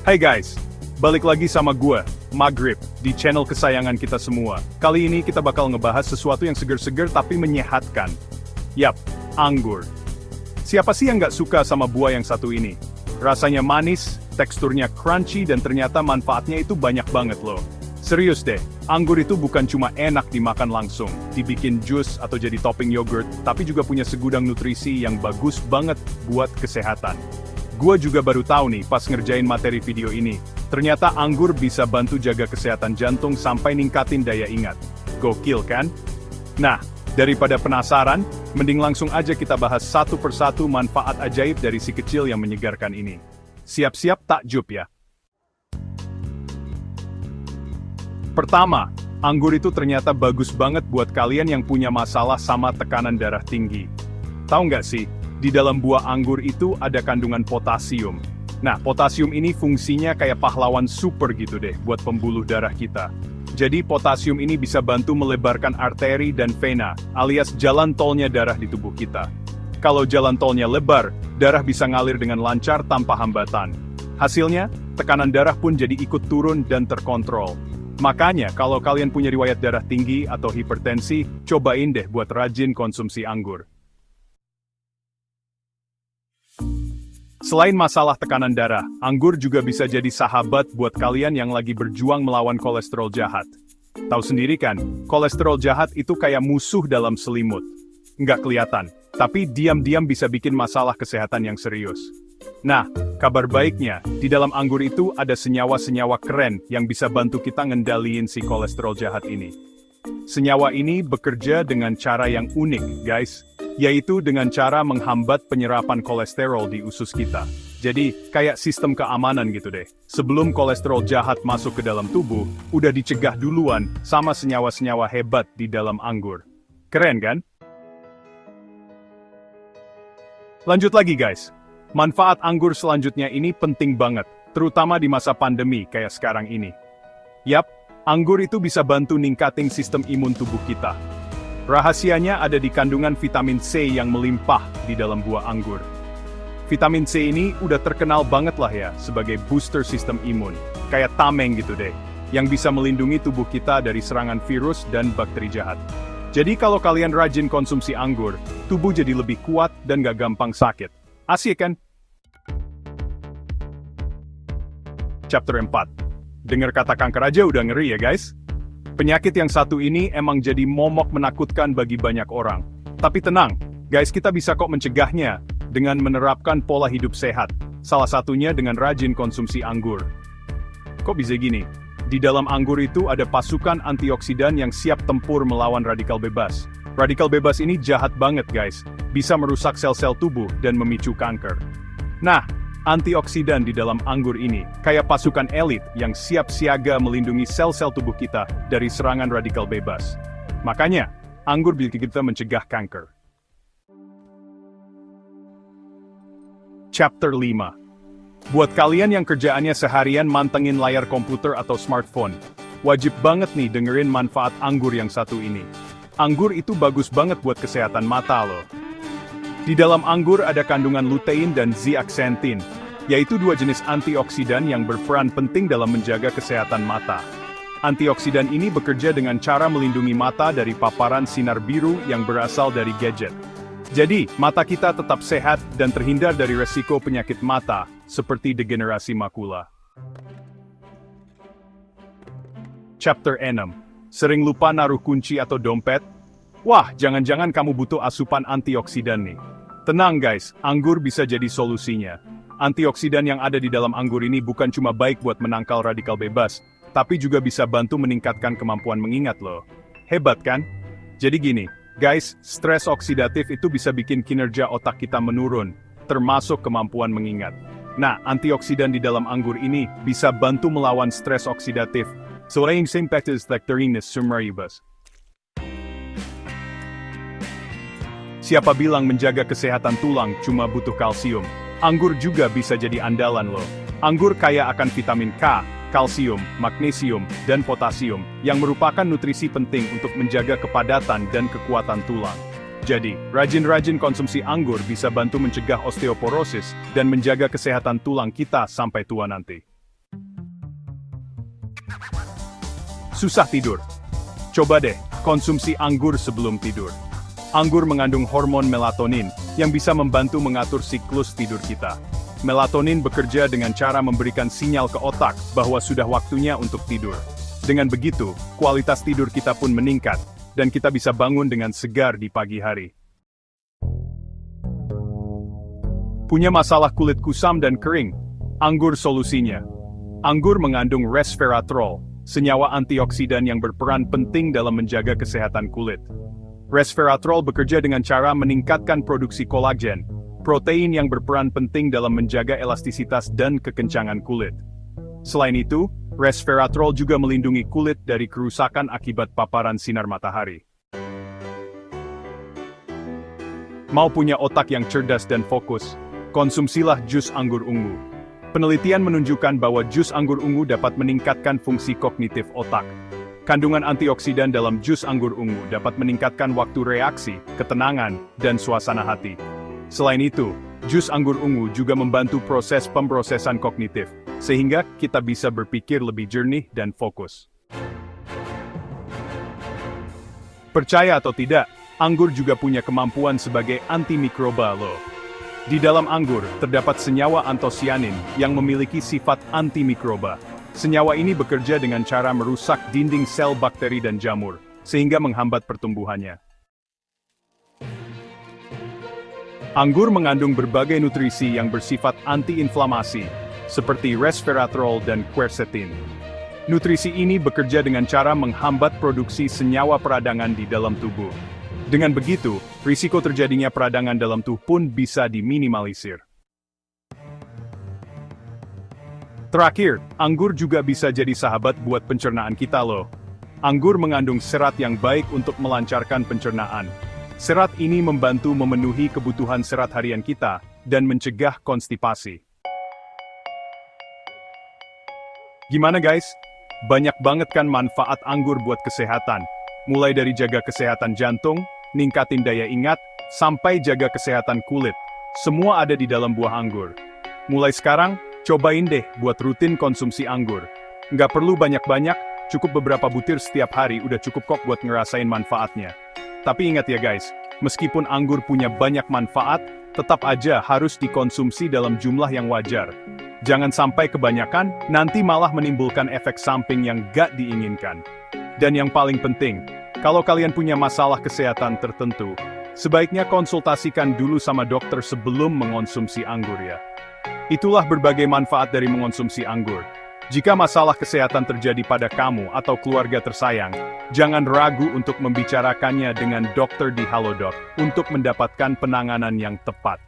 Hai guys, balik lagi sama gue, Maghrib, di channel kesayangan kita semua. Kali ini kita bakal ngebahas sesuatu yang seger-seger tapi menyehatkan. Yap, anggur. Siapa sih yang nggak suka sama buah yang satu ini? Rasanya manis, teksturnya crunchy, dan ternyata manfaatnya itu banyak banget loh. Serius deh, anggur itu bukan cuma enak dimakan langsung, dibikin jus atau jadi topping yogurt, tapi juga punya segudang nutrisi yang bagus banget buat kesehatan. Gua juga baru tahu nih pas ngerjain materi video ini, ternyata anggur bisa bantu jaga kesehatan jantung sampai ningkatin daya ingat. Gokil kan? Nah, daripada penasaran, mending langsung aja kita bahas satu persatu manfaat ajaib dari si kecil yang menyegarkan ini. Siap-siap takjub ya. Pertama, anggur itu ternyata bagus banget buat kalian yang punya masalah sama tekanan darah tinggi. Tahu nggak sih? Di dalam buah anggur itu ada kandungan potasium. Nah, potasium ini fungsinya kayak pahlawan super gitu deh buat pembuluh darah kita. Jadi potasium ini bisa bantu melebarkan arteri dan vena, alias jalan tolnya darah di tubuh kita. Kalau jalan tolnya lebar, darah bisa ngalir dengan lancar tanpa hambatan. Hasilnya, tekanan darah pun jadi ikut turun dan terkontrol. Makanya, kalau kalian punya riwayat darah tinggi atau hipertensi, cobain deh buat rajin konsumsi anggur. Selain masalah tekanan darah, anggur juga bisa jadi sahabat buat kalian yang lagi berjuang melawan kolesterol jahat. Tahu sendiri kan, kolesterol jahat itu kayak musuh dalam selimut. Nggak kelihatan, tapi diam-diam bisa bikin masalah kesehatan yang serius. Nah, kabar baiknya, di dalam anggur itu ada senyawa-senyawa keren yang bisa bantu kita ngendaliin si kolesterol jahat ini. Senyawa ini bekerja dengan cara yang unik, guys. Yaitu dengan cara menghambat penyerapan kolesterol di usus kita. Jadi, kayak sistem keamanan gitu deh. Sebelum kolesterol jahat masuk ke dalam tubuh, udah dicegah duluan sama senyawa-senyawa hebat di dalam anggur. Keren kan? Lanjut lagi guys. Manfaat anggur selanjutnya ini penting banget, terutama di masa pandemi kayak sekarang ini. Yap, anggur itu bisa bantu ningkatin sistem imun tubuh kita. Rahasianya ada di kandungan vitamin C yang melimpah di dalam buah anggur. Vitamin C ini udah terkenal banget lah ya sebagai booster sistem imun, kayak tameng gitu deh, yang bisa melindungi tubuh kita dari serangan virus dan bakteri jahat. Jadi kalau kalian rajin konsumsi anggur, tubuh jadi lebih kuat dan gak gampang sakit. Asik kan? Chapter 4. Dengar kata kanker aja udah ngeri ya guys? Penyakit yang satu ini emang jadi momok menakutkan bagi banyak orang. Tapi tenang, guys, kita bisa kok mencegahnya dengan menerapkan pola hidup sehat. Salah satunya dengan rajin konsumsi anggur. Kok bisa gini? Di dalam anggur itu ada pasukan antioksidan yang siap tempur melawan radikal bebas. Radikal bebas ini jahat banget guys, bisa merusak sel-sel tubuh dan memicu kanker. Nah, antioksidan di dalam anggur ini, kayak pasukan elit yang siap siaga melindungi sel-sel tubuh kita dari serangan radikal bebas. Makanya, anggur bisa kita mencegah kanker. Chapter 5. Buat kalian yang kerjaannya seharian mantengin layar komputer atau smartphone, wajib banget nih dengerin manfaat anggur yang satu ini. Anggur itu bagus banget buat kesehatan mata loh. Di dalam anggur ada kandungan lutein dan zeaxanthin, yaitu dua jenis antioksidan yang berperan penting dalam menjaga kesehatan mata. Antioksidan ini bekerja dengan cara melindungi mata dari paparan sinar biru yang berasal dari gadget. Jadi, mata kita tetap sehat dan terhindar dari resiko penyakit mata, seperti degenerasi makula. Chapter 6. Sering lupa naruh kunci atau dompet? Wah, jangan-jangan kamu butuh asupan antioksidan nih. Tenang guys, anggur bisa jadi solusinya. Antioksidan yang ada di dalam anggur ini bukan cuma baik buat menangkal radikal bebas, tapi juga bisa bantu meningkatkan kemampuan mengingat loh. Hebat kan? Jadi gini, guys, stres oksidatif itu bisa bikin kinerja otak kita menurun, termasuk kemampuan mengingat. Nah, antioksidan di dalam anggur ini bisa bantu melawan stres oksidatif. Selain simpactus lecterinus sumeribus. Siapa bilang menjaga kesehatan tulang cuma butuh kalsium? Anggur juga bisa jadi andalan loh. Anggur kaya akan vitamin K, kalsium, magnesium, dan potasium, yang merupakan nutrisi penting untuk menjaga kepadatan dan kekuatan tulang. Jadi, rajin-rajin konsumsi anggur bisa bantu mencegah osteoporosis dan menjaga kesehatan tulang kita sampai tua nanti. Susah tidur? Coba deh, konsumsi anggur sebelum tidur. Anggur mengandung hormon melatonin, yang bisa membantu mengatur siklus tidur kita. Melatonin bekerja dengan cara memberikan sinyal ke otak bahwa sudah waktunya untuk tidur. Dengan begitu, kualitas tidur kita pun meningkat, dan kita bisa bangun dengan segar di pagi hari. Punya masalah kulit kusam dan kering? Anggur solusinya. Anggur mengandung resveratrol, senyawa antioksidan yang berperan penting dalam menjaga kesehatan kulit. Resveratrol bekerja dengan cara meningkatkan produksi kolagen, protein yang berperan penting dalam menjaga elastisitas dan kekencangan kulit. Selain itu, resveratrol juga melindungi kulit dari kerusakan akibat paparan sinar matahari. Mau punya otak yang cerdas dan fokus? Konsumsilah jus anggur ungu. Penelitian menunjukkan bahwa jus anggur ungu dapat meningkatkan fungsi kognitif otak. Kandungan antioksidan dalam jus anggur ungu dapat meningkatkan waktu reaksi, ketenangan, dan suasana hati. Selain itu, jus anggur ungu juga membantu proses pemrosesan kognitif, sehingga kita bisa berpikir lebih jernih dan fokus. Percaya atau tidak, anggur juga punya kemampuan sebagai antimikroba loh. Di dalam anggur, terdapat senyawa antosianin yang memiliki sifat antimikroba. Senyawa ini bekerja dengan cara merusak dinding sel bakteri dan jamur, sehingga menghambat pertumbuhannya. Anggur mengandung berbagai nutrisi yang bersifat anti-inflamasi, seperti resveratrol dan quercetin. Nutrisi ini bekerja dengan cara menghambat produksi senyawa peradangan di dalam tubuh. Dengan begitu, risiko terjadinya peradangan dalam tubuh pun bisa diminimalisir. Terakhir, anggur juga bisa jadi sahabat buat pencernaan kita loh. Anggur mengandung serat yang baik untuk melancarkan pencernaan. Serat ini membantu memenuhi kebutuhan serat harian kita dan mencegah konstipasi. Gimana guys? Banyak banget kan manfaat anggur buat kesehatan. Mulai dari jaga kesehatan jantung, ningkatin daya ingat, sampai jaga kesehatan kulit. Semua ada di dalam buah anggur. Mulai sekarang, cobain deh buat rutin konsumsi anggur. Nggak perlu banyak-banyak, cukup beberapa butir setiap hari udah cukup kok buat ngerasain manfaatnya. Tapi ingat ya guys, meskipun anggur punya banyak manfaat, tetap aja harus dikonsumsi dalam jumlah yang wajar. Jangan sampai kebanyakan, nanti malah menimbulkan efek samping yang gak diinginkan. Dan yang paling penting, kalau kalian punya masalah kesehatan tertentu, sebaiknya konsultasikan dulu sama dokter sebelum mengonsumsi anggur ya. Itulah berbagai manfaat dari mengonsumsi anggur. Jika masalah kesehatan terjadi pada kamu atau keluarga tersayang, jangan ragu untuk membicarakannya dengan dokter di Halodoc untuk mendapatkan penanganan yang tepat.